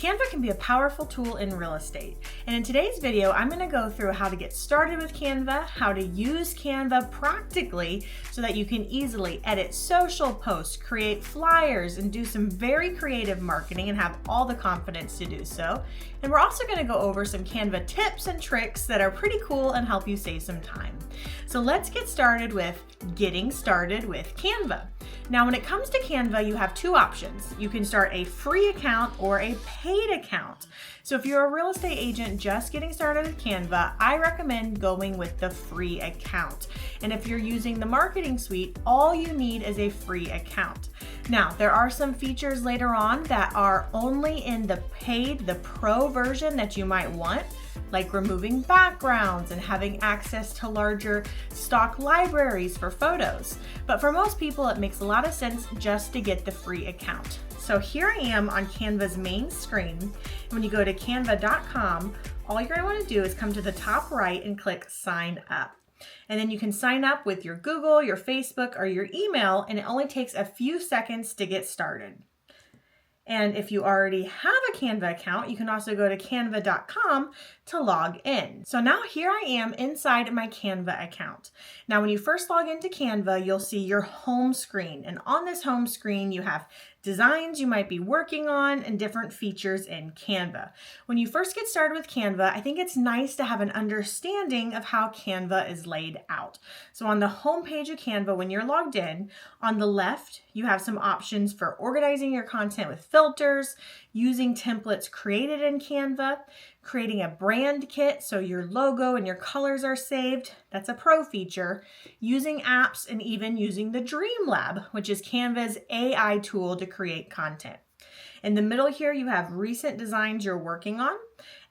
Canva can be a powerful tool in real estate. And in today's video, I'm going to go through how to get started with Canva, how to use Canva practically so that you can easily edit social posts, create flyers, and do some very creative marketing and have all the confidence to do so. And we're also going to go over some Canva tips and tricks that are pretty cool and help you save some time. So let's get started with getting started with Canva. Now, when it comes to Canva, you have two options. You can start a free account or a paid account. So if you're a real estate agent just getting started with Canva, I recommend going with the free account. And if you're using the marketing suite, all you need is a free account. Now, there are some features later on that are only in the paid, the pro version that you might want, like removing backgrounds and having access to larger stock libraries for photos. But for most people, it makes a lot of sense just to get the free account. So here I am on Canva's main screen. When you go to canva.com, all you're going to want to do is come to the top right and click sign up. And then you can sign up with your Google, your Facebook, or your email, and it only takes a few seconds to get started. And if you already have a Canva account, you can also go to canva.com to log in. So now here I am inside my Canva account. Now, when you first log into Canva, you'll see your home screen. And on this home screen, you have designs you might be working on and different features in Canva. When you first get started with Canva, I think it's nice to have an understanding of how Canva is laid out. So on the home page of Canva, when you're logged in, on the left, you have some options for organizing your content with filters, using templates created in Canva, creating a brand kit so your logo and your colors are saved. That's a pro feature. Using apps and even using the Dream Lab, which is Canva's AI tool to create content. In the middle here, you have recent designs you're working on.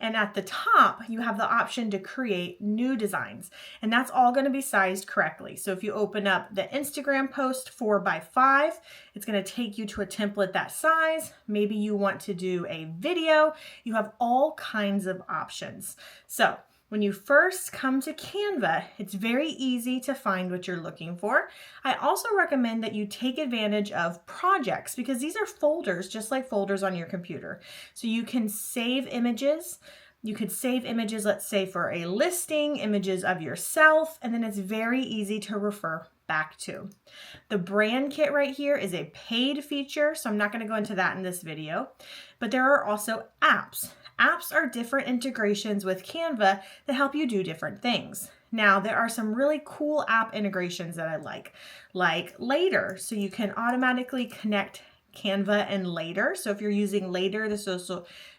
And at the top, you have the option to create new designs. And that's all going to be sized correctly. So if you open up the Instagram post 4x5, it's going to take you to a template that size. Maybe you want to do a video. You have all kinds of options. So when you first come to Canva, it's very easy to find what you're looking for. I also recommend that you take advantage of projects because these are folders, just like folders on your computer. So you can save images. You could save images, let's say for a listing, images of yourself, and then it's very easy to refer back to. The brand kit right here is a paid feature, so I'm not going to go into that in this video, but there are also apps. Apps are different integrations with Canva that help you do different things. Now, there are some really cool app integrations that I like Later, so you can automatically connect Canva and Later. So if you're using Later, the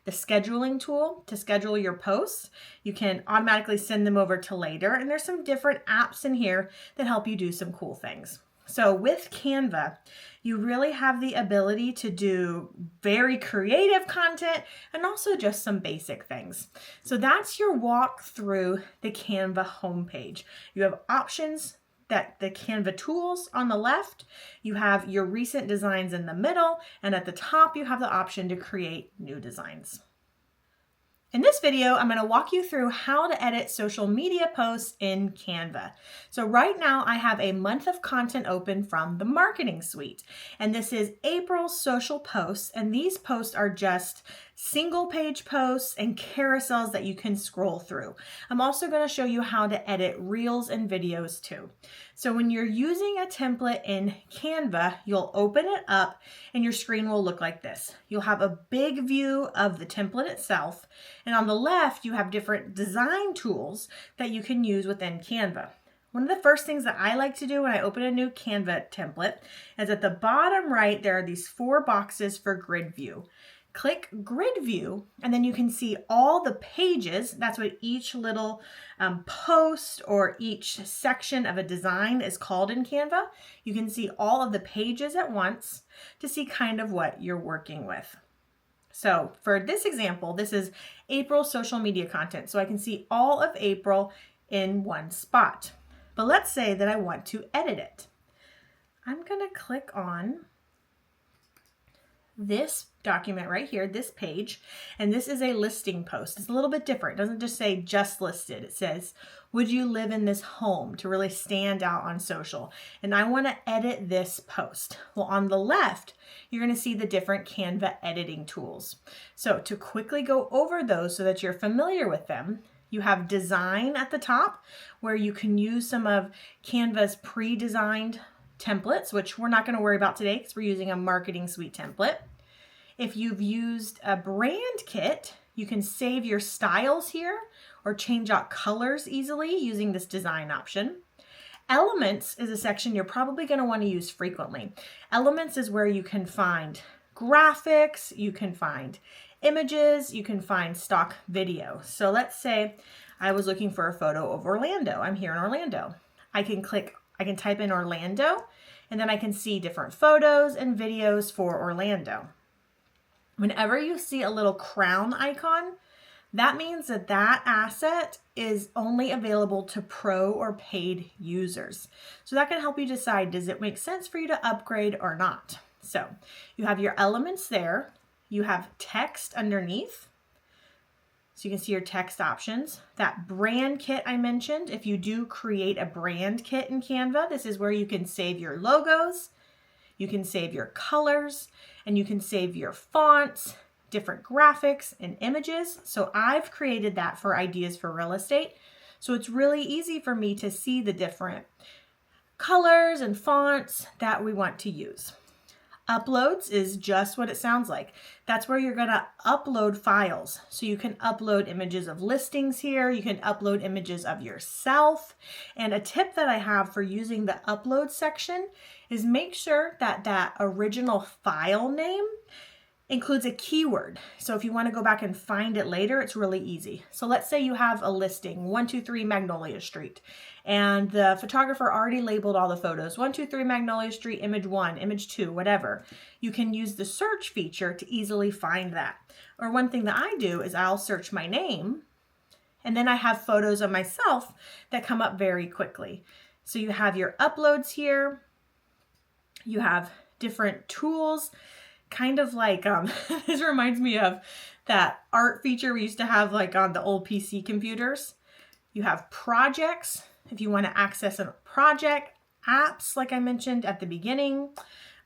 scheduling tool to schedule your posts, you can automatically send them over to Later. And there's some different apps in here that help you do some cool things. So with Canva, you really have the ability to do very creative content and also just some basic things. So that's your walk through the Canva homepage. You have options that the Canva tools on the left, you have your recent designs in the middle, and at the top you have the option to create new designs. In this video, I'm going to walk you through how to edit social media posts in Canva. So right now I have a month of content open from the marketing suite, and this is April's social posts, and these posts are just single page posts and carousels that you can scroll through. I'm also going to show you how to edit reels and videos too. So when you're using a template in Canva, you'll open it up and your screen will look like this. You'll have a big view of the template itself, and on the left you have different design tools that you can use within Canva. One of the first things that I like to do when I open a new Canva template is at the bottom right there are these 4 boxes for grid view. Click grid view and then you can see all the pages. That's what each little post or each section of a design is called in Canva. You can see all of the pages at once to see kind of what you're working with. So for this example, this is April social media content. So I can see all of April in one spot. But let's say that I want to edit it. I'm going to click on this document right here, this page, and this is a listing post. It's a little bit different. It doesn't just say just listed. It says, would you live in this home, to really stand out on social. And I want to edit this post. Well, on the left, you're going to see the different Canva editing tools. So to quickly go over those so that you're familiar with them, you have design at the top, where you can use some of Canva's pre-designed templates, which we're not going to worry about today because we're using a marketing suite template. If you've used a brand kit, you can save your styles here or change out colors easily using this design option. Elements is a section you're probably going to want to use frequently. Elements is where you can find graphics, you can find images, you can find stock video. So let's say I was looking for a photo of Orlando. I'm here in Orlando. I can type in Orlando, and then I can see different photos and videos for Orlando. Whenever you see a little crown icon, that means that that asset is only available to pro or paid users. So that can help you decide, does it make sense for you to upgrade or not? So you have your elements there. You have text underneath. So you can see your text options. That brand kit I mentioned, if you do create a brand kit in Canva, this is where you can save your logos, you can save your colors, and you can save your fonts, different graphics and images. So I've created that for Ideas for Real Estate. So it's really easy for me to see the different colors and fonts that we want to use. Uploads is just what it sounds like. That's where you're going to upload files. So you can upload images of listings here. You can upload images of yourself. And a tip that I have for using the upload section is make sure that that original file name includes a keyword. So if you want to go back and find it later, it's really easy. So let's say you have a listing, 123 Magnolia Street, and the photographer already labeled all the photos, 123 Magnolia Street, image 1, image 2, whatever. You can use the search feature to easily find that. Or one thing that I do is I'll search my name, and then I have photos of myself that come up very quickly. So you have your uploads here. You have different tools. Kind of like, this reminds me of that art feature we used to have like on the old PC computers. You have projects, if you want to access a project, apps, like I mentioned at the beginning,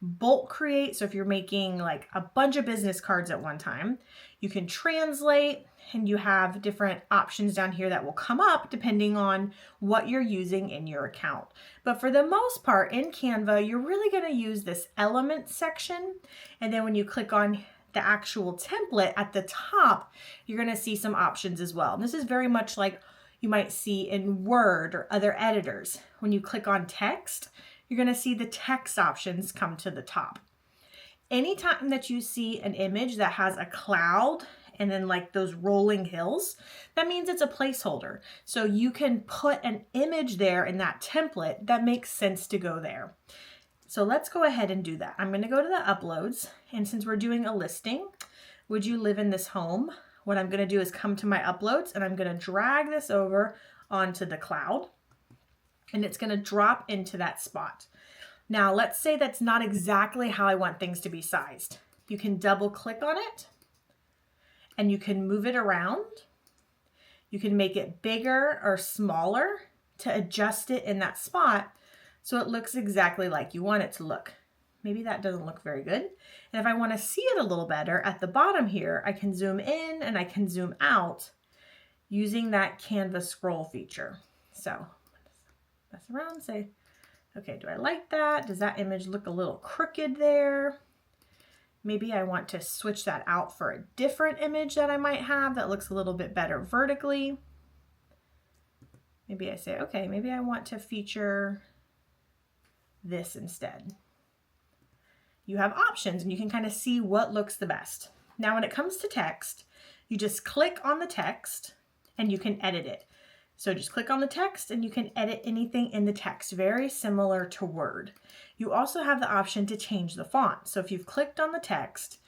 bulk create. So if you're making like a bunch of business cards at one time, you can translate, and you have different options down here that will come up depending on what you're using in your account. But for the most part in Canva, you're really going to use this element section. And then when you click on the actual template at the top, you're going to see some options as well. And this is very much like you might see in Word or other editors. When you click on text, you're going to see the text options come to the top. Anytime that you see an image that has a cloud and then like those rolling hills, that means it's a placeholder. So you can put an image there in that template that makes sense to go there. So let's go ahead and do that. I'm going to go to the uploads, and since we're doing a listing, would you live in this home? What I'm going to do is come to my uploads, and I'm going to drag this over onto the cloud, and it's going to drop into that spot. Now let's say that's not exactly how I want things to be sized. You can double click on it, and you can move it around. You can make it bigger or smaller to adjust it in that spot so it looks exactly like you want it to look. Maybe that doesn't look very good. And if I want to see it a little better, at the bottom here, I can zoom in and I can zoom out using that Canva scroll feature. So mess around and say, okay, do I like that? Does that image look a little crooked there? Maybe I want to switch that out for a different image that I might have that looks a little bit better vertically. Maybe I say, okay, maybe I want to feature this instead. You have options and you can kind of see what looks the best. Now, when it comes to text, you just click on the text and you can edit it. So just click on the text and you can edit anything in the text, very similar to Word. You also have the option to change the font. So if you've clicked on the text,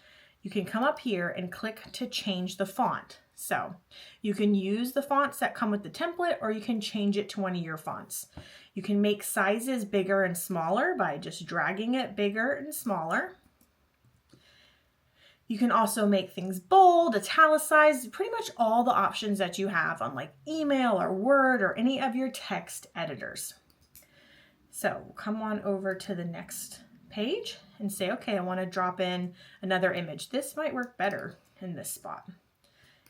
you can come up here and click to change the font. So you can use the fonts that come with the template, or you can change it to one of your fonts. You can make sizes bigger and smaller by just dragging it bigger and smaller. You can also make things bold, italicized, pretty much all the options that you have on like email or Word or any of your text editors. So come on over to the next page and say, okay, I want to drop in another image. This might work better in this spot.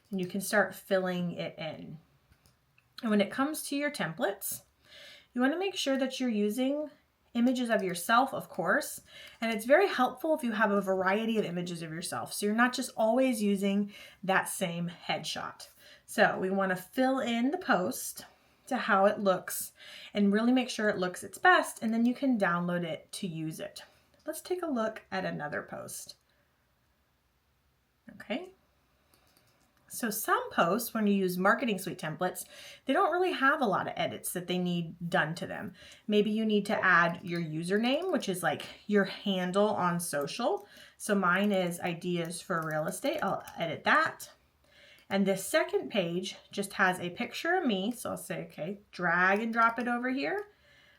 And you can start filling it in. And when it comes to your templates, you want to make sure that you're using images of yourself, of course, and it's very helpful if you have a variety of images of yourself. So you're not just always using that same headshot. So we want to fill in the post to how it looks and really make sure it looks its best, and then you can download it to use it. Let's take a look at another post. Okay. So some posts, when you use marketing suite templates, they don't really have a lot of edits that they need done to them. Maybe you need to add your username, which is like your handle on social. So mine is Ideas for Real Estate. I'll edit that. And this second page just has a picture of me. So I'll say, okay, drag and drop it over here.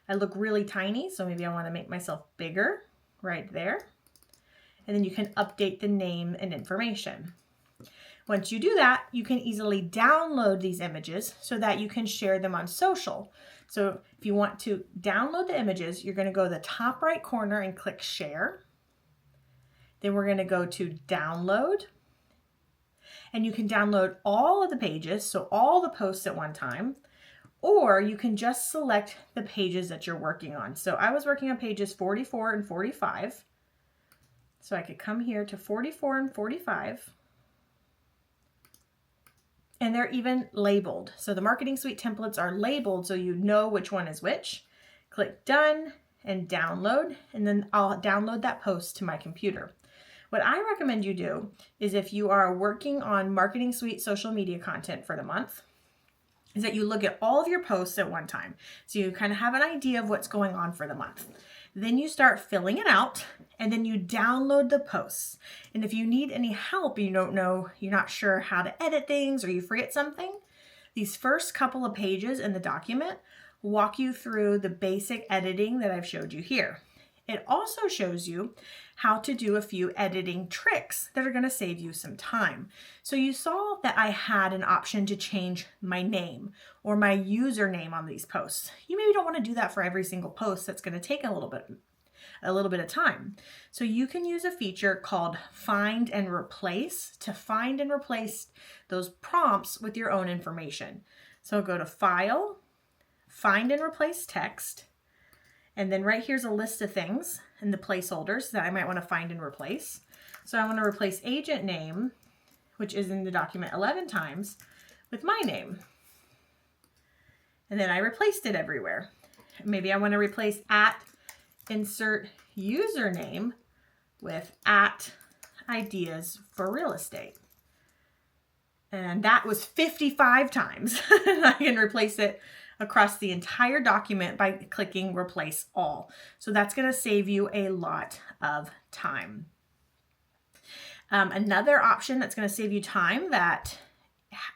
I look really tiny, so maybe I want to make myself bigger right there. And then you can update the name and information. Once you do that, you can easily download these images so that you can share them on social. So if you want to download the images, you're going to go to the top right corner and click Share. Then we're going to go to Download. And you can download all of the pages, so all the posts at one time, or you can just select the pages that you're working on. So I was working on pages 44 and 45. So I could come here to 44 and 45. And they're even labeled. So the marketing suite templates are labeled so you know which one is which. Click Done and Download, and then I'll download that post to my computer. What I recommend you do is if you are working on marketing suite social media content for the month, is that you look at all of your posts at one time. So you kind of have an idea of what's going on for the month. Then you start filling it out, and then you download the posts. And if you need any help, you don't know, you're not sure how to edit things or you forget something, these first couple of pages in the document walk you through the basic editing that I've showed you here. It also shows you how to do a few editing tricks that are going to save you some time. So you saw that I had an option to change my name or my username on these posts. You maybe don't want to do that for every single post. That's going to take a little bit of time. So you can use a feature called Find and Replace to find and replace those prompts with your own information. So go to File, Find and Replace Text. And then right here's a list of things and the placeholders that I might want to find and replace. So I want to replace agent name, which is in the document 11 times, with my name. And then I replaced it everywhere. Maybe I want to replace insert username with @ideas for real estate. And that was 55 times. I can replace it across the entire document by clicking Replace All. So that's going to save you a lot of time. Another option that's going to save you time that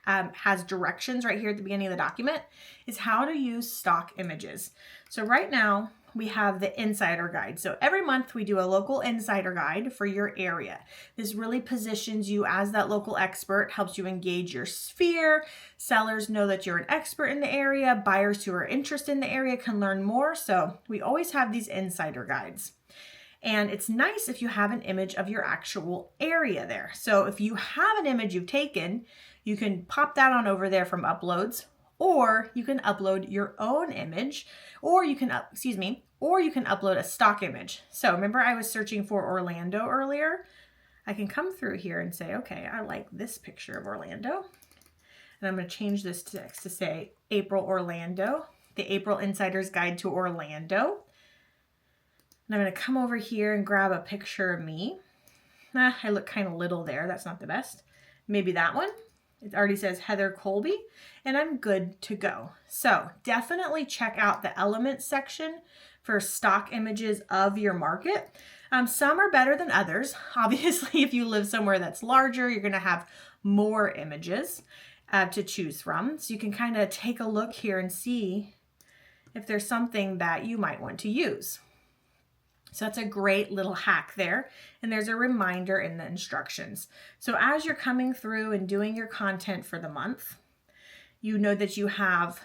has directions right here at the beginning of the document is how to use stock images. So right now we have the insider guide. So every month we do a local insider guide for your area. This really positions you as that local expert, helps you engage your sphere. Sellers know that you're an expert in the area. Buyers who are interested in the area can learn more. So we always have these insider guides. And it's nice if you have an image of your actual area there. So if you have an image you've taken, you can pop that on over there from uploads, or you can upload your own image, or you can upload a stock image. So remember I was searching for Orlando earlier? I can come through here and say, okay, I like this picture of Orlando. And I'm going to change this text to say April Orlando, the April Insider's Guide to Orlando. And I'm going to come over here and grab a picture of me. I look kind of little there. That's not the best. Maybe that one. It already says Heather Colby, and I'm good to go. So definitely check out the elements section for stock images of your market. Some are better than others. Obviously, if you live somewhere that's larger, you're going to have more images to choose from. So you can kind of take a look here and see if there's something that you might want to use. So that's a great little hack there. And there's a reminder in the instructions. So as you're coming through and doing your content for the month, you know that you have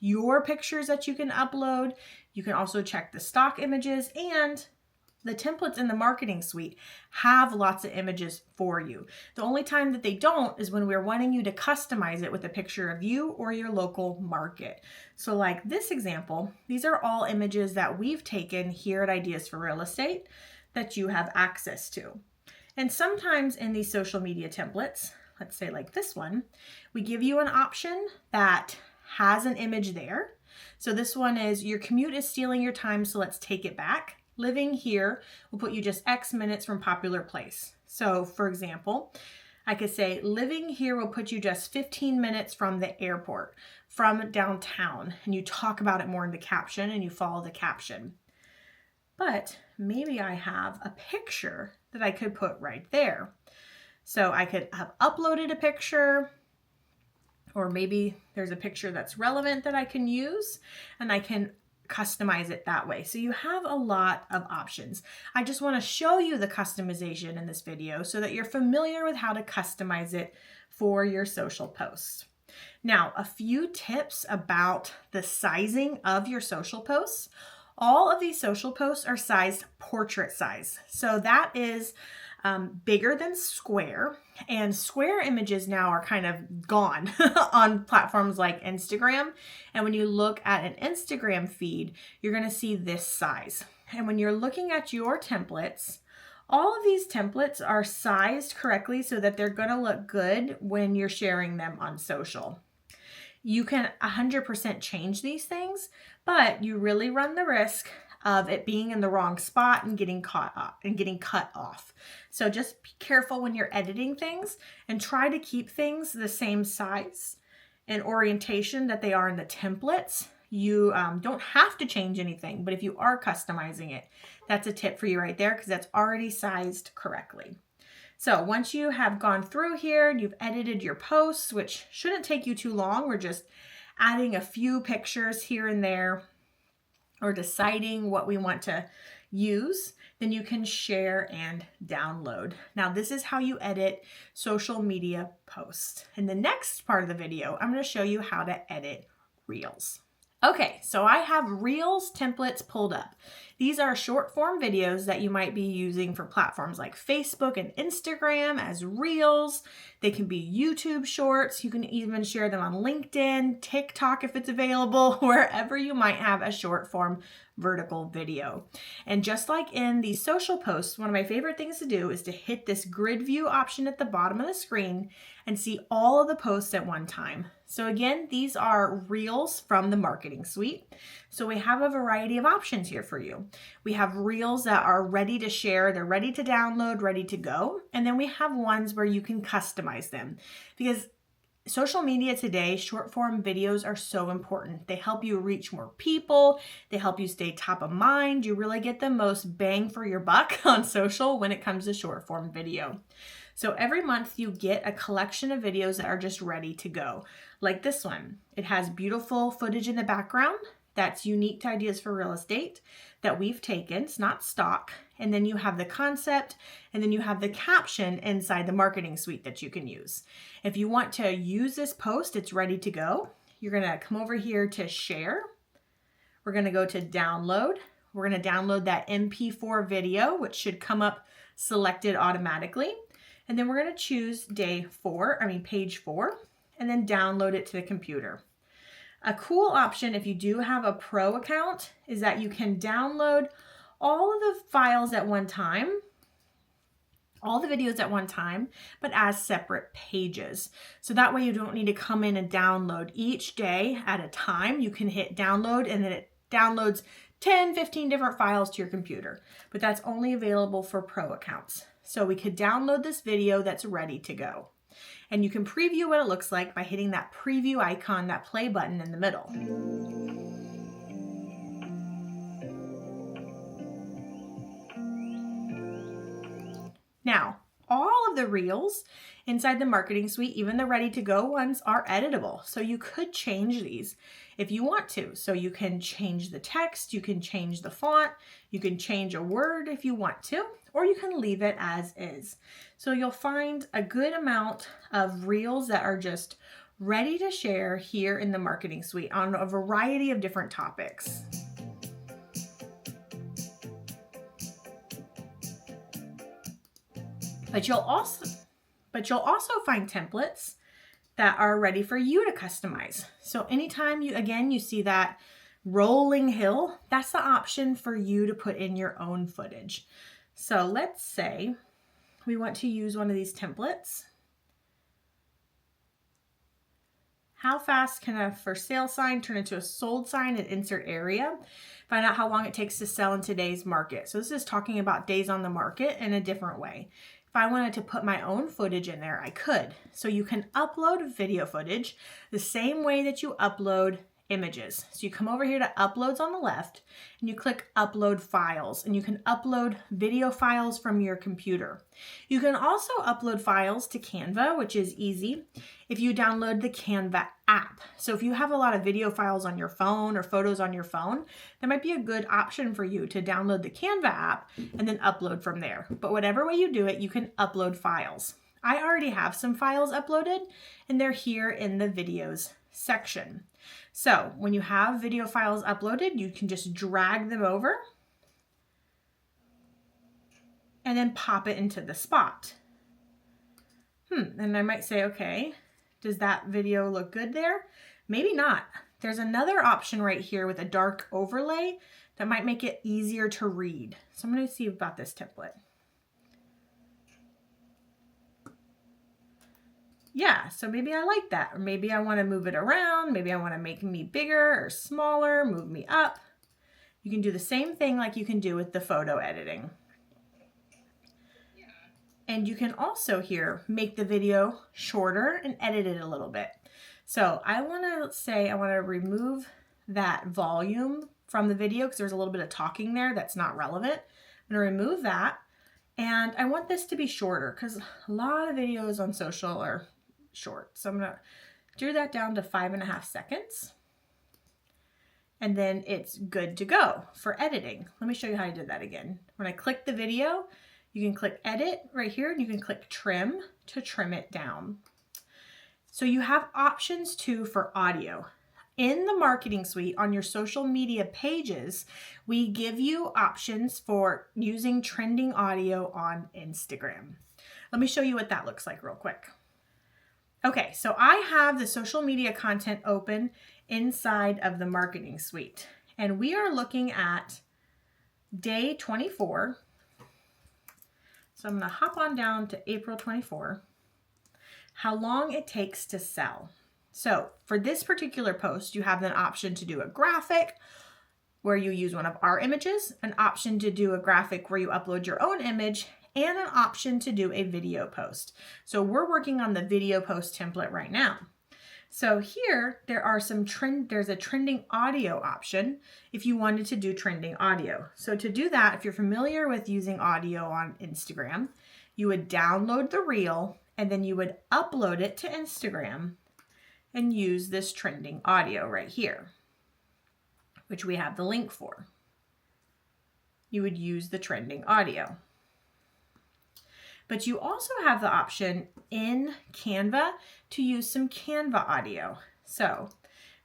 your pictures that you can upload. You can also check the stock images, and the templates in the marketing suite have lots of images for you. The only time that they don't is when we're wanting you to customize it with a picture of you or your local market. So like this example, these are all images that we've taken here at Ideas for Real Estate that you have access to. And sometimes in these social media templates, let's say like this one, we give you an option that has an image there. So this one is, your commute is stealing your time, so let's take it back. Living here will put you just X minutes from popular place. So for example, I could say living here will put you just 15 minutes from the airport, from downtown, and you talk about it more in the caption and you follow the caption. But maybe I have a picture that I could put right there. So I could have uploaded a picture, or maybe there's a picture that's relevant that I can use, and I can customize it that way. So you have a lot of options. I just want to show you the customization in this video so that you're familiar with how to customize it for your social posts. Now, a few tips about the sizing of your social posts. All of these social posts are sized portrait size. So that is bigger than square, and square images now are kind of gone on platforms like Instagram. And when you look at an Instagram feed, you're going to see this size. And when you're looking at your templates, all of these templates are sized correctly so that they're going to look good when you're sharing them on social. You can 100% change these things, but you really run the risk of it being in the wrong spot and getting caught up and getting cut off. So just be careful when you're editing things, and try to keep things the same size and orientation that they are in the templates. You don't have to change anything, but if you are customizing it, that's a tip for you right there, because that's already sized correctly. So once you have gone through here, you've edited your posts, which shouldn't take you too long. We're just adding a few pictures here and there, or deciding what we want to use. Then you can share and download. Now, this is how you edit social media posts. In the next part of the video, I'm going to show you how to edit Reels. Okay, so I have Reels templates pulled up. These are short form videos that you might be using for platforms like Facebook and Instagram as Reels. They can be YouTube shorts. You can even share them on LinkedIn, TikTok if it's available, wherever you might have a short form vertical video. And just like in the social posts, one of my favorite things to do is to hit this grid view option at the bottom of the screen and see all of the posts at one time. So again, these are Reels from the marketing suite. So we have a variety of options here for you. We have Reels that are ready to share, they're ready to download, ready to go. And then we have ones where you can customize them, because social media today, short form videos are so important. They help you reach more people. They help you stay top of mind. You really get the most bang for your buck on social when it comes to short form video. So every month you get a collection of videos that are just ready to go. Like this one. It has beautiful footage in the background that's unique to Ideas for Real Estate that we've taken. It's not stock. And then you have the concept, and then you have the caption inside the marketing suite that you can use. If you want to use this post, it's ready to go. You're going to come over here to share. We're going to go to download. We're going to download that MP4 video, which should come up selected automatically. And then we're going to choose page 4, and then download it to the computer. A cool option if you do have a pro account is that you can download all of the files at one time, all the videos at one time, but as separate pages. So that way you don't need to come in and download each day at a time. You can hit download, and then it downloads 10, 15 different files to your computer, but that's only available for pro accounts. So we could download this video that's ready to go. And you can preview what it looks like by hitting that preview icon, that play button in the middle. Now, all of of the reels inside the marketing suite, even the ready to go ones, are editable. So you could change these if you want to. So you can change the text, you can change the font, you can change a word if you want to, or you can leave it as is. So you'll find a good amount of reels that are just ready to share here in the marketing suite on a variety of different topics. But you'll also find templates that are ready for you to customize. So anytime you see that rolling hill, that's the option for you to put in your own footage. So let's say we want to use one of these templates. How fast can a for sale sign turn into a sold sign and insert area? Find out how long it takes to sell in today's market. So this is talking about days on the market in a different way. If I wanted to put my own footage in there, I could. So you can upload video footage the same way that you upload images. So you come over here to uploads on the left and you click upload files, and you can upload video files from your computer. You can also upload files to Canva, which is easy if you download the Canva app. So if you have a lot of video files on your phone or photos on your phone, that might be a good option for you to download the Canva app and then upload from there. But whatever way you do it, you can upload files. I already have some files uploaded and they're here in the videos section. So when you have video files uploaded, you can just drag them over and then pop it into the spot. And I might say, okay, does that video look good there? Maybe not. There's another option right here with a dark overlay that might make it easier to read. So I'm going to see about this template. Yeah, so maybe I like that. Or maybe I want to move it around. Maybe I want to make me bigger or smaller, move me up. You can do the same thing like you can do with the photo editing. And you can also here make the video shorter and edit it a little bit. So I want to say I want to remove that volume from the video because there's a little bit of talking there that's not relevant. I'm going to remove that. And I want this to be shorter because a lot of videos on social are short. So I'm going to do that down to 5.5 seconds. And then it's good to go for editing. Let me show you how I did that again. When I click the video, you can click edit right here and you can click trim to trim it down. So you have options too for audio. In the marketing suite on your social media pages, we give you options for using trending audio on Instagram. Let me show you what that looks like real quick. Okay, so I have the social media content open inside of the marketing suite, and we are looking at day 24. So I'm going to hop on down to April 24, how long it takes to sell. So for this particular post, you have an option to do a graphic where you use one of our images, an option to do a graphic where you upload your own image, and an option to do a video post. So we're working on the video post template right now. So here there's a trending audio option if you wanted to do trending audio. So to do that, if you're familiar with using audio on Instagram, you would download the reel and then you would upload it to Instagram and use this trending audio right here, which we have the link for. You would use the trending audio. But you also have the option in Canva to use some Canva audio. So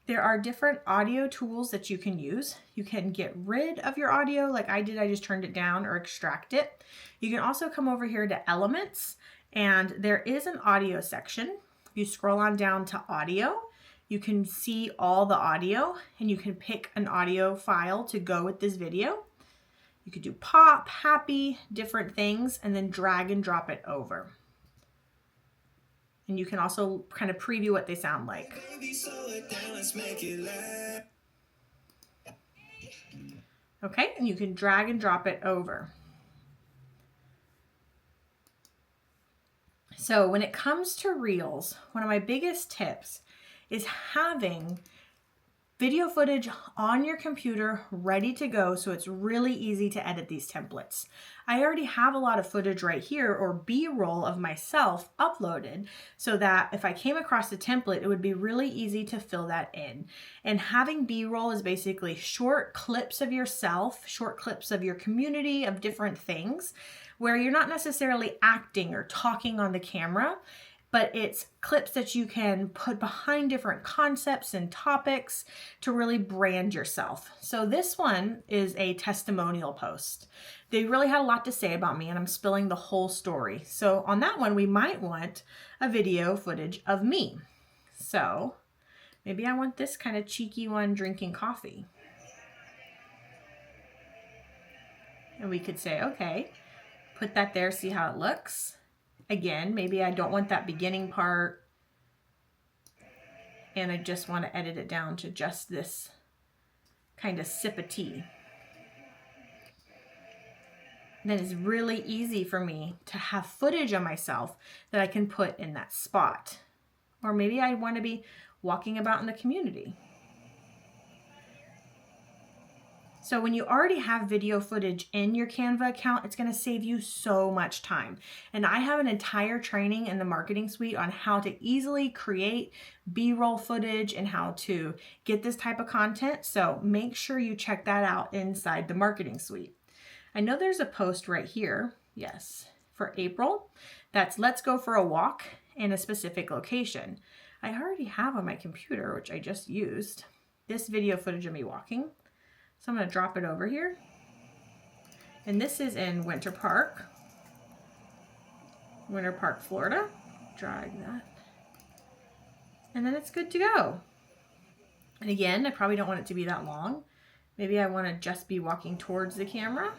there are different audio tools that you can use. You can get rid of your audio like I did. I just turned it down, or extract it. You can also come over here to elements, and there is an audio section. You scroll on down to audio. You can see all the audio and you can pick an audio file to go with this video. You could do pop, happy, different things, and then drag and drop it over. And you can also kind of preview what they sound like. Okay, and you can drag and drop it over. So when it comes to Reels, one of my biggest tips is having video footage on your computer ready to go, so it's really easy to edit these templates. I already have a lot of footage right here, or B-roll of myself uploaded, so that if I came across a template, it would be really easy to fill that in. And having B-roll is basically short clips of yourself, short clips of your community, of different things, where you're not necessarily acting or talking on the camera, but it's clips that you can put behind different concepts and topics to really brand yourself. So this one is a testimonial post. They really had a lot to say about me, and I'm spilling the whole story. So on that one, we might want a video footage of me. So maybe I want this kind of cheeky one drinking coffee. And we could say, okay, put that there, see how it looks. Again, maybe I don't want that beginning part, and I just want to edit it down to just this kind of sip of tea. Then it's really easy for me to have footage of myself that I can put in that spot. Or maybe I want to be walking about in the community. So when you already have video footage in your Canva account, it's going to save you so much time. And I have an entire training in the marketing suite on how to easily create B-roll footage and how to get this type of content. So make sure you check that out inside the marketing suite. I know there's a post right here, yes, for April. That's let's go for a walk in a specific location. I already have on my computer, which I just used, this video footage of me walking. So I'm going to drop it over here. And this is in Winter Park, Florida. Drag that. And then it's good to go. And again, I probably don't want it to be that long. Maybe I want to just be walking towards the camera.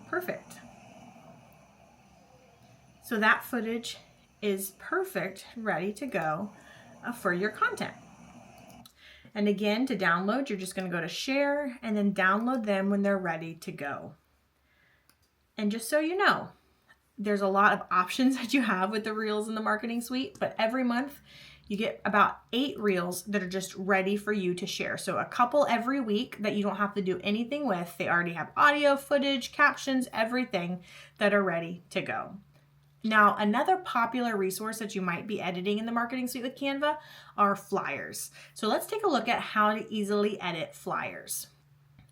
Perfect. So that footage is perfect, ready to go for your content. And again, to download, you're just going to go to share and then download them when they're ready to go. And just so you know, there's a lot of options that you have with the Reels in the marketing suite, but every month you get about 8 Reels that are just ready for you to share. So a couple every week that you don't have to do anything with. They already have audio, footage, captions, everything that are ready to go. Now, another popular resource that you might be editing in the marketing suite with Canva are flyers. So let's take a look at how to easily edit flyers.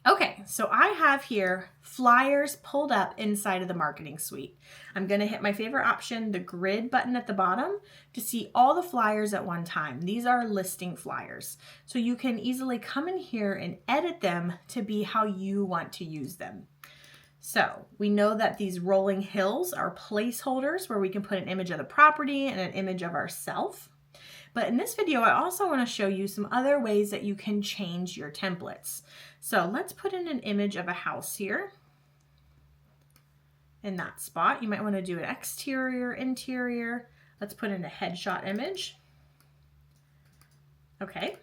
Okay, so I have here flyers pulled up inside of the marketing suite. I'm going to hit my favorite option, the grid button at the bottom, to see all the flyers at one time. These are listing flyers. So you can easily come in here and edit them to be how you want to use them. So we know that these rolling hills are placeholders where we can put an image of the property and an image of ourselves. But in this video, I also want to show you some other ways that you can change your templates. So let's put in an image of a house here. In that spot, you might want to do an exterior, interior. Let's put in a headshot image. Okay,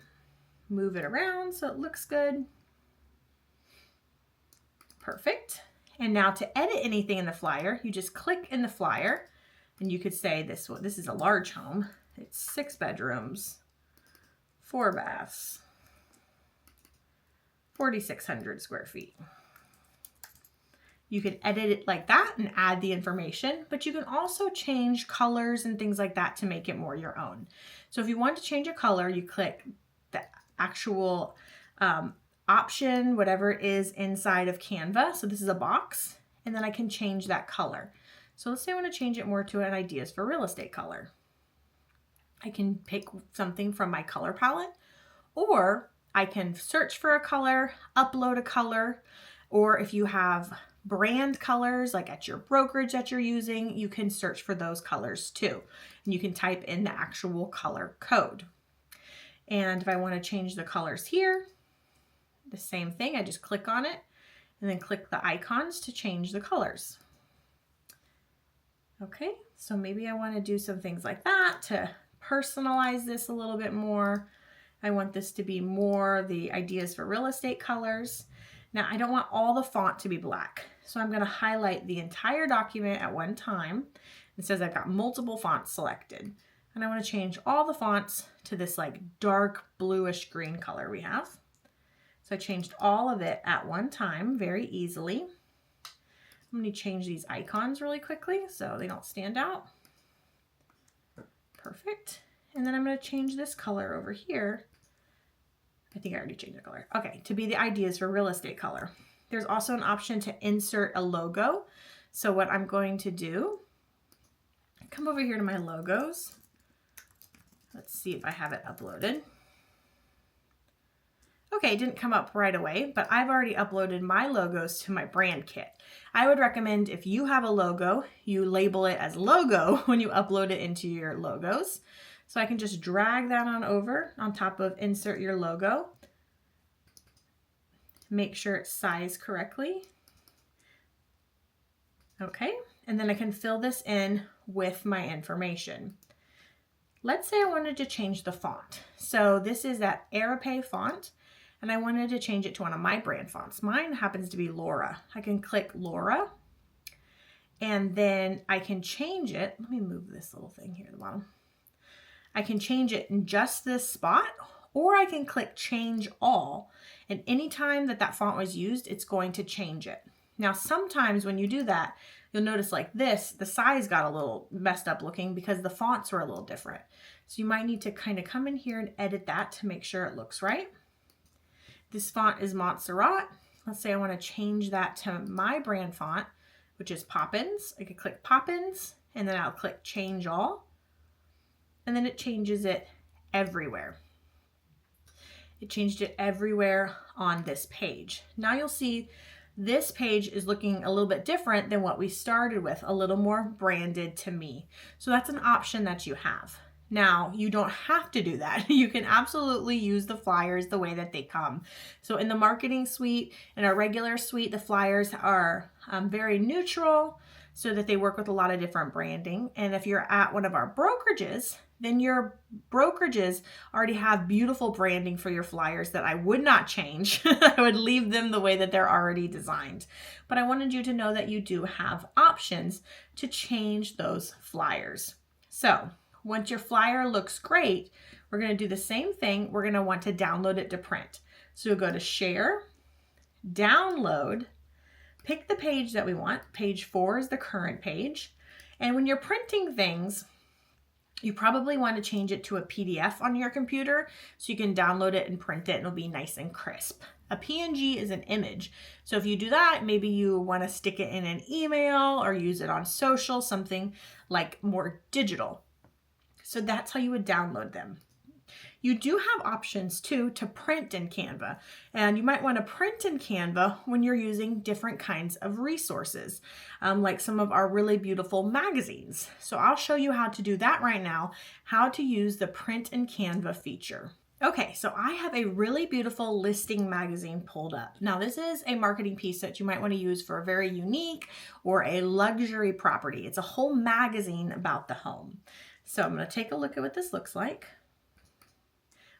move it around so it looks good. Perfect. And now to edit anything in the flyer, you just click in the flyer and you could say this is a large home. It's 6 bedrooms, 4 baths, 4,600 square feet. You can edit it like that and add the information, but you can also change colors and things like that to make it more your own. So if you want to change a color, you click the actual option, whatever it is inside of Canva. So this is a box, and then I can change that color. So let's say I want to change it more to an ideas for real estate color. I can pick something from my color palette, or I can search for a color, upload a color, or if you have brand colors like at your brokerage that you're using, you can search for those colors too. And you can type in the actual color code. And if I want to change the colors here, the same thing, I just click on it and then click the icons to change the colors. Okay, so maybe I want to do some things like that to personalize this a little bit more. I want this to be more the ideas for real estate colors. Now I don't want all the font to be black, so I'm going to highlight the entire document at one time. It says I've got multiple fonts selected. And I want to change all the fonts to this like dark bluish green color we have. So I changed all of it at one time very easily. I'm going to change these icons really quickly so they don't stand out. Perfect. And then I'm going to change this color over here. I think I already changed the color. Okay, to be the ideas for real estate color. There's also an option to insert a logo. So what I'm going to do, come over here to my logos. Let's see if I have it uploaded. Okay, it didn't come up right away, but I've already uploaded my logos to my brand kit. I would recommend if you have a logo, you label it as logo when you upload it into your logos. So I can just drag that on over on top of insert your logo. Make sure it's sized correctly. Okay, and then I can fill this in with my information. Let's say I wanted to change the font. So this is that Arapae font, and I wanted to change it to one of my brand fonts. Mine happens to be Laura. I can click Laura, and then I can change it. Let me move this little thing here at the bottom. I can change it in just this spot, or I can click change all. And anytime that that font was used, it's going to change it. Now, sometimes when you do that, you'll notice like this, the size got a little messed up looking because the fonts were a little different. So you might need to kind of come in here and edit that to make sure it looks right. This font is Montserrat. Let's say I want to change that to my brand font, which is Poppins. I could click Poppins, and then I'll click change all. And then it changes it everywhere. It changed it everywhere on this page. Now you'll see this page is looking a little bit different than what we started with, a little more branded to me. So that's an option that you have. Now, you don't have to do that. You can absolutely use the flyers the way that they come. So in the marketing suite and our regular suite, the flyers are very neutral so that they work with a lot of different branding. And if you're at one of our brokerages, then your brokerages already have beautiful branding for your flyers that I would not change. I would leave them the way that they're already designed. But I wanted you to know that you do have options to change those flyers. So once your flyer looks great, we're going to do the same thing. We're going to want to download it to print. So you'll go to Share, Download, pick the page that we want. Page 4 is the current page. And when you're printing things, you probably want to change it to a PDF on your computer so you can download it and print it and it'll be nice and crisp. A PNG is an image. So if you do that, maybe you want to stick it in an email or use it on social, something like more digital. So that's how you would download them. You do have options too to print in Canva, and you might want to print in Canva when you're using different kinds of resources, like some of our really beautiful magazines. So I'll show you how to do that right now, how to use the print in Canva feature. Okay, so I have a really beautiful listing magazine pulled up. Now this is a marketing piece that you might want to use for a very unique or a luxury property. It's a whole magazine about the home. So I'm going to take a look at what this looks like.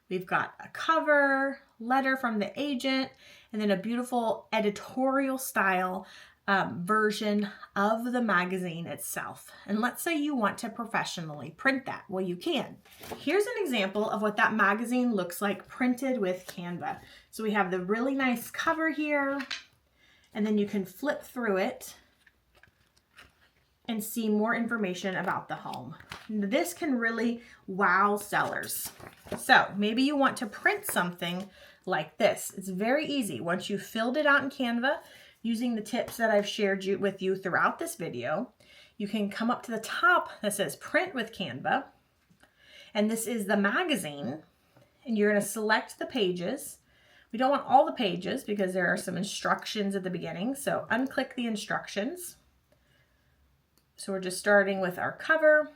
We've got a cover, letter from the agent, and then a beautiful editorial style version of the magazine itself. And let's say you want to professionally print that. Well, you can. Here's an example of what that magazine looks like printed with Canva. So we have the really nice cover here, and then you can flip through it and see more information about the home. This can really wow sellers. So maybe you want to print something like this. It's very easy. Once you've filled it out in Canva, using the tips that I've shared with you throughout this video, you can come up to the top that says print with Canva. And this is the magazine. And you're going to select the pages. We don't want all the pages because there are some instructions at the beginning. So unclick the instructions. So we're just starting with our cover.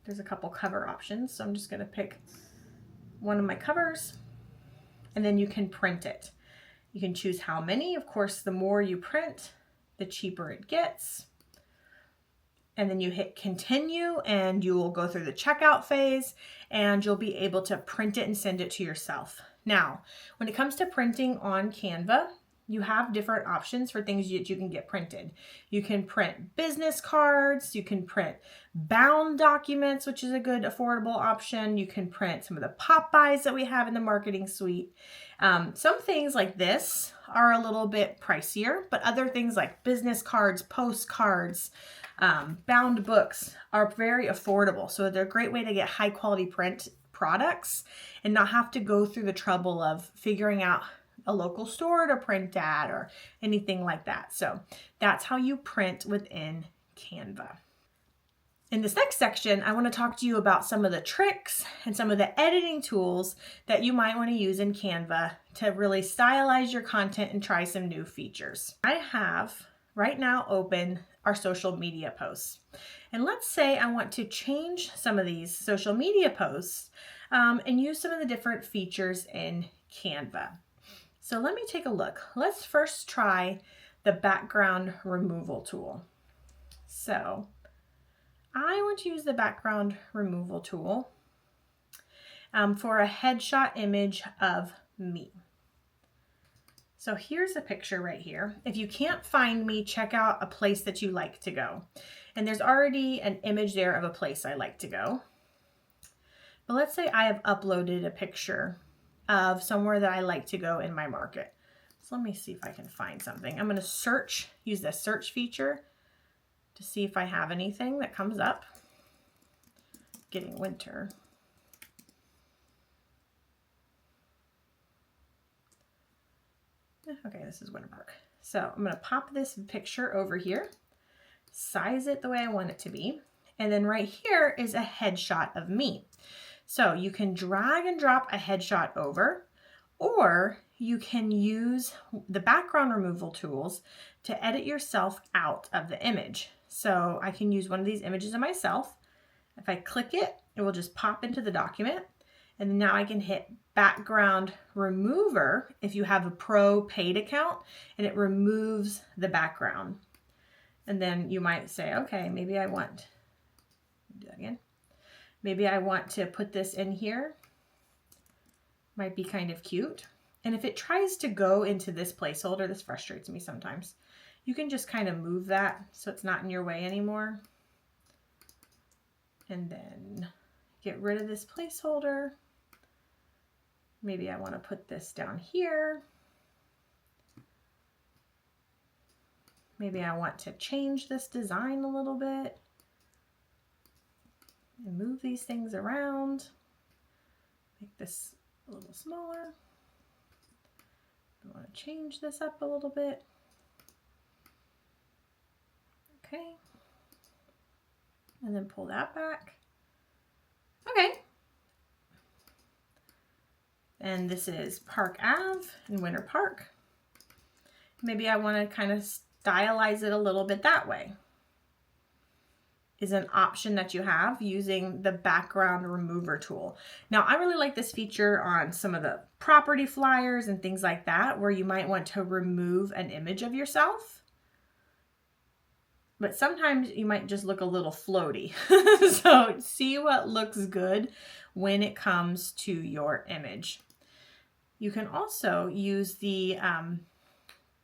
There's a couple cover options. So I'm just going to pick one of my covers, and then you can print it. You can choose how many. Of course, the more you print, the cheaper it gets. And then you hit continue and you will go through the checkout phase and you'll be able to print it and send it to yourself. Now, when it comes to printing on Canva, you have different options for things that you can get printed. You can print business cards, you can print bound documents, which is a good affordable option. You can print some of the pop-bys that we have in the marketing suite. Some things like this are a little bit pricier, but other things like business cards, postcards, bound books are very affordable. So they're a great way to get high quality print products and not have to go through the trouble of figuring out a local store to print at or anything like that. So that's how you print within Canva. In this next section, I want to talk to you about some of the tricks and some of the editing tools that you might want to use in Canva to really stylize your content and try some new features. I have right now open our social media posts. And let's say I want to change some of these social media posts and use some of the different features in Canva. So let me take a look. Let's first try the background removal tool. So I want to use the background removal tool for a headshot image of me. So here's a picture right here. If you can't find me, check out a place that you like to go. And there's already an image there of a place I like to go. But let's say I have uploaded a picture of somewhere that I like to go in my market. So let me see if I can find something. I'm going to search, use the search feature to see if I have anything that comes up. Getting winter. Okay, this is Winter Park. So I'm going to pop this picture over here, size it the way I want it to be, and then right here is a headshot of me. So you can drag and drop a headshot over, or you can use the background removal tools to edit yourself out of the image. So I can use one of these images of myself. If I click it, it will just pop into the document. And now I can hit background remover if you have a pro paid account, and it removes the background. And then you might say, okay, maybe I want, do that again. Maybe I want to put this in here. Might be kind of cute. And if it tries to go into this placeholder, this frustrates me sometimes. You can just kind of move that so it's not in your way anymore. And then get rid of this placeholder. Maybe I want to put this down here. Maybe I want to change this design a little bit and move these things around. Make this a little smaller. I want to change this up a little bit. Okay. And then pull that back. Okay. And this is Park Ave in Winter Park. Maybe I want to kind of stylize it a little bit that way. Is an option that you have using the background remover tool. Now, I really like this feature on some of the property flyers and things like that, where you might want to remove an image of yourself. But sometimes you might just look a little floaty. So see what looks good when it comes to your image. You can also use the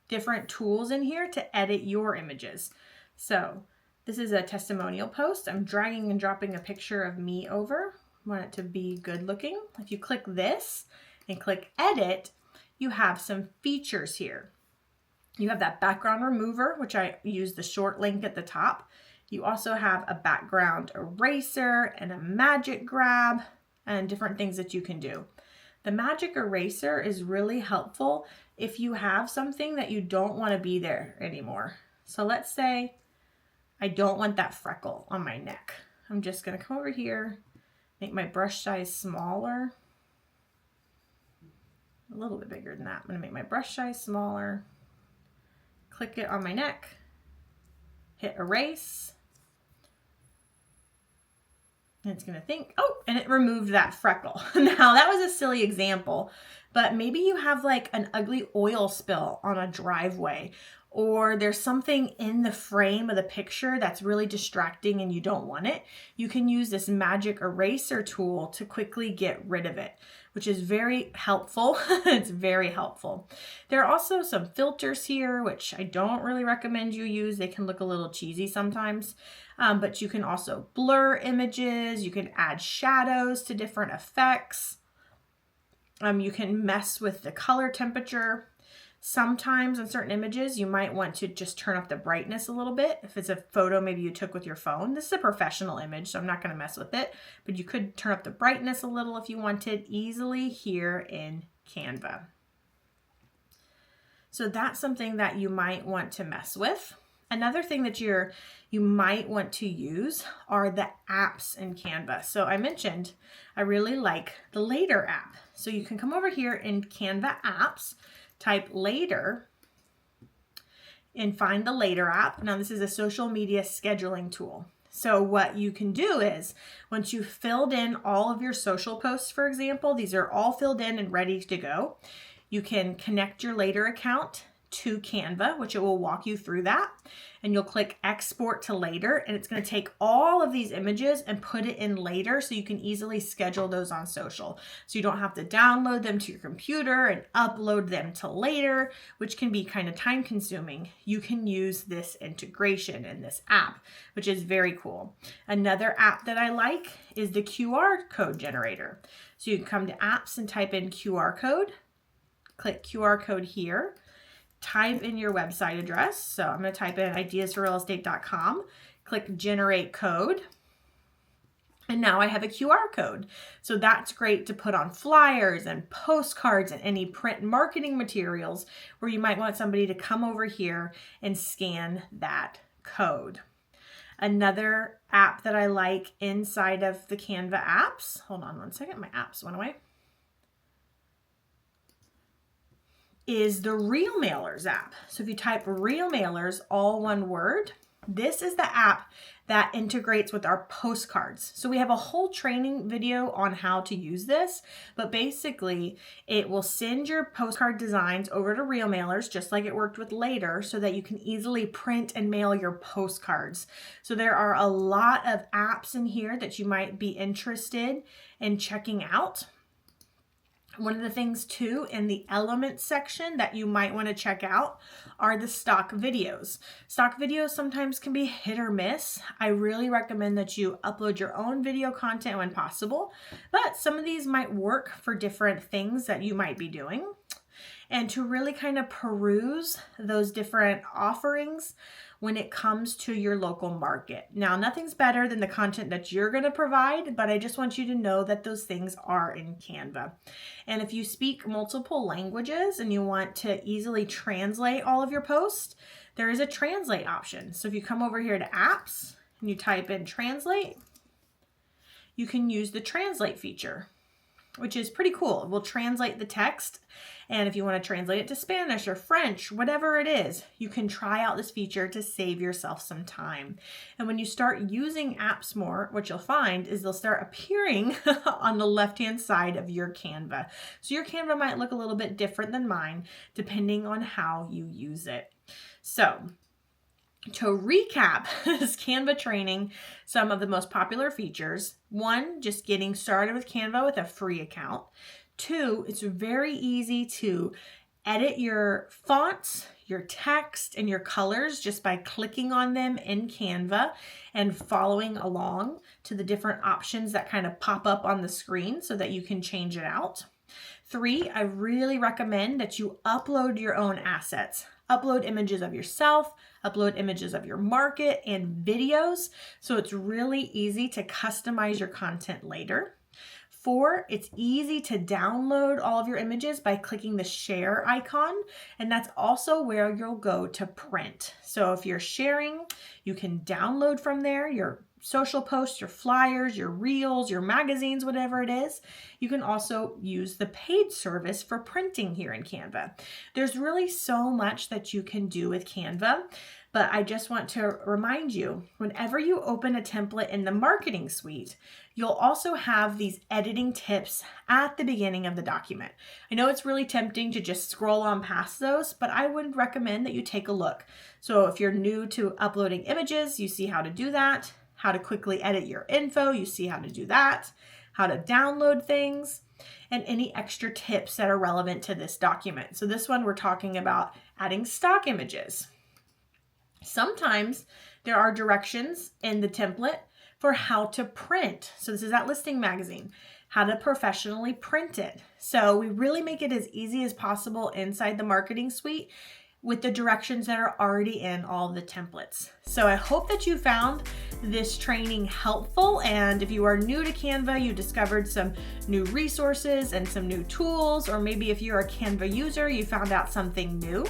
different tools in here to edit your images. So this is a testimonial post. I'm dragging and dropping a picture of me over. I want it to be good looking. If you click this and click edit, you have some features here. You have that background remover, which I use the short link at the top. You also have a background eraser and a magic grab and different things that you can do. The magic eraser is really helpful if you have something that you don't want to be there anymore. So let's say I don't want that freckle on my neck. I'm just going to come over here, make my brush size smaller. A little bit bigger than that. I'm going to make my brush size smaller. Click it on my neck, hit erase, and it's going to think, oh, and it removed that freckle. Now that was a silly example, but maybe you have like an ugly oil spill on a driveway, or there's something in the frame of the picture that's really distracting and you don't want it, you can use this magic eraser tool to quickly get rid of it, which is very helpful. It's very helpful. There are also some filters here, which I don't really recommend you use. They can look a little cheesy sometimes, but you can also blur images. You can add shadows to different effects. You can mess with the color temperature. Sometimes in certain images, you might want to just turn up the brightness a little bit. If it's a photo maybe you took with your phone, this is a professional image, so I'm not going to mess with it, but you could turn up the brightness a little if you wanted, easily here in Canva. So that's something that you might want to mess with. Another thing that you might want to use are the apps in Canva. So I mentioned I really like the Later app. So you can come over here in Canva apps, type Later, and find the Later app. Now this is a social media scheduling tool. So what you can do is, once you've filled in all of your social posts, for example, these are all filled in and ready to go, you can connect your Later account to Canva, which it will walk you through that. And you'll click Export to Later, and it's going to take all of these images and put it in Later so you can easily schedule those on social. So you don't have to download them to your computer and upload them to Later, which can be kind of time consuming. You can use this integration in this app, which is very cool. Another app that I like is the QR code generator. So you can come to apps and type in QR code, click QR code here. Type in your website address. So I'm going to type in ideasforrealestate.com, click generate code. And now I have a QR code. So that's great to put on flyers and postcards and any print marketing materials where you might want somebody to come over here and scan that code. Another app that I like inside of the Canva apps, hold on one second, my apps went away, is the RealMailers app. So if you type RealMailers, all one word, this is the app that integrates with our postcards. So we have a whole training video on how to use this, but basically it will send your postcard designs over to RealMailers, just like it worked with Later, so that you can easily print and mail your postcards. So there are a lot of apps in here that you might be interested in checking out. One of the things too in the elements section that you might want to check out are the stock videos. Stock videos sometimes can be hit or miss. I really recommend that you upload your own video content when possible, but some of these might work for different things that you might be doing. And to really kind of peruse those different offerings when it comes to your local market. Now, nothing's better than the content that you're going to provide, but I just want you to know that those things are in Canva. And if you speak multiple languages and you want to easily translate all of your posts, there is a translate option. So if you come over here to apps and you type in translate, you can use the translate feature, which is pretty cool. It will translate the text. And if you want to translate it to Spanish or French, whatever it is, you can try out this feature to save yourself some time. And when you start using apps more, what you'll find is they'll start appearing on the left-hand side of your Canva. So your Canva might look a little bit different than mine, depending on how you use it. So to recap this Canva training, some of the most popular features: 1, just getting started with Canva with a free account. 2, it's very easy to edit your fonts, your text, and your colors just by clicking on them in Canva and following along to the different options that kind of pop up on the screen so that you can change it out. 3, I really recommend that you upload your own assets. Upload images of yourself, upload images of your market and videos, so it's really easy to customize your content later. 4, it's easy to download all of your images by clicking the share icon, and that's also where you'll go to print. So if you're sharing, you can download from there your social posts, your flyers, your reels, your magazines, whatever it is. You can also use the paid service for printing here in Canva. There's really so much that you can do with Canva, but I just want to remind you, whenever you open a template in the marketing suite, you'll also have these editing tips at the beginning of the document. I know it's really tempting to just scroll on past those, but I would recommend that you take a look. So if you're new to uploading images, you see how to do that, how to quickly edit your info, you see how to do that, how to download things, and any extra tips that are relevant to this document. So this one, we're talking about adding stock images. Sometimes there are directions in the template for how to print. So this is that listing magazine, how to professionally print it. So we really make it as easy as possible inside the marketing suite with the directions that are already in all the templates. So I hope that you found this training helpful. And if you are new to Canva, you discovered some new resources and some new tools, or maybe if you're a Canva user, you found out something new.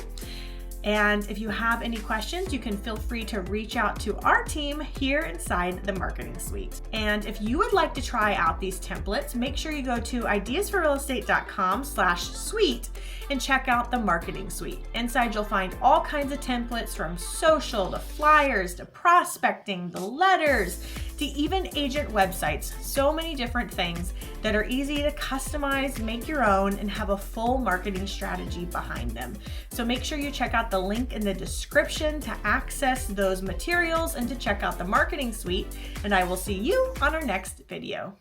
And if you have any questions, you can feel free to reach out to our team here inside the marketing suite. And if you would like to try out these templates, make sure you go to ideasforrealestate.com/suite and check out the marketing suite. Inside, you'll find all kinds of templates from social to flyers to prospecting, the letters, to even agent websites. So many different things that are easy to customize, make your own, and have a full marketing strategy behind them. So make sure you check out the link in the description to access those materials and to check out the marketing suite. And I will see you on our next video.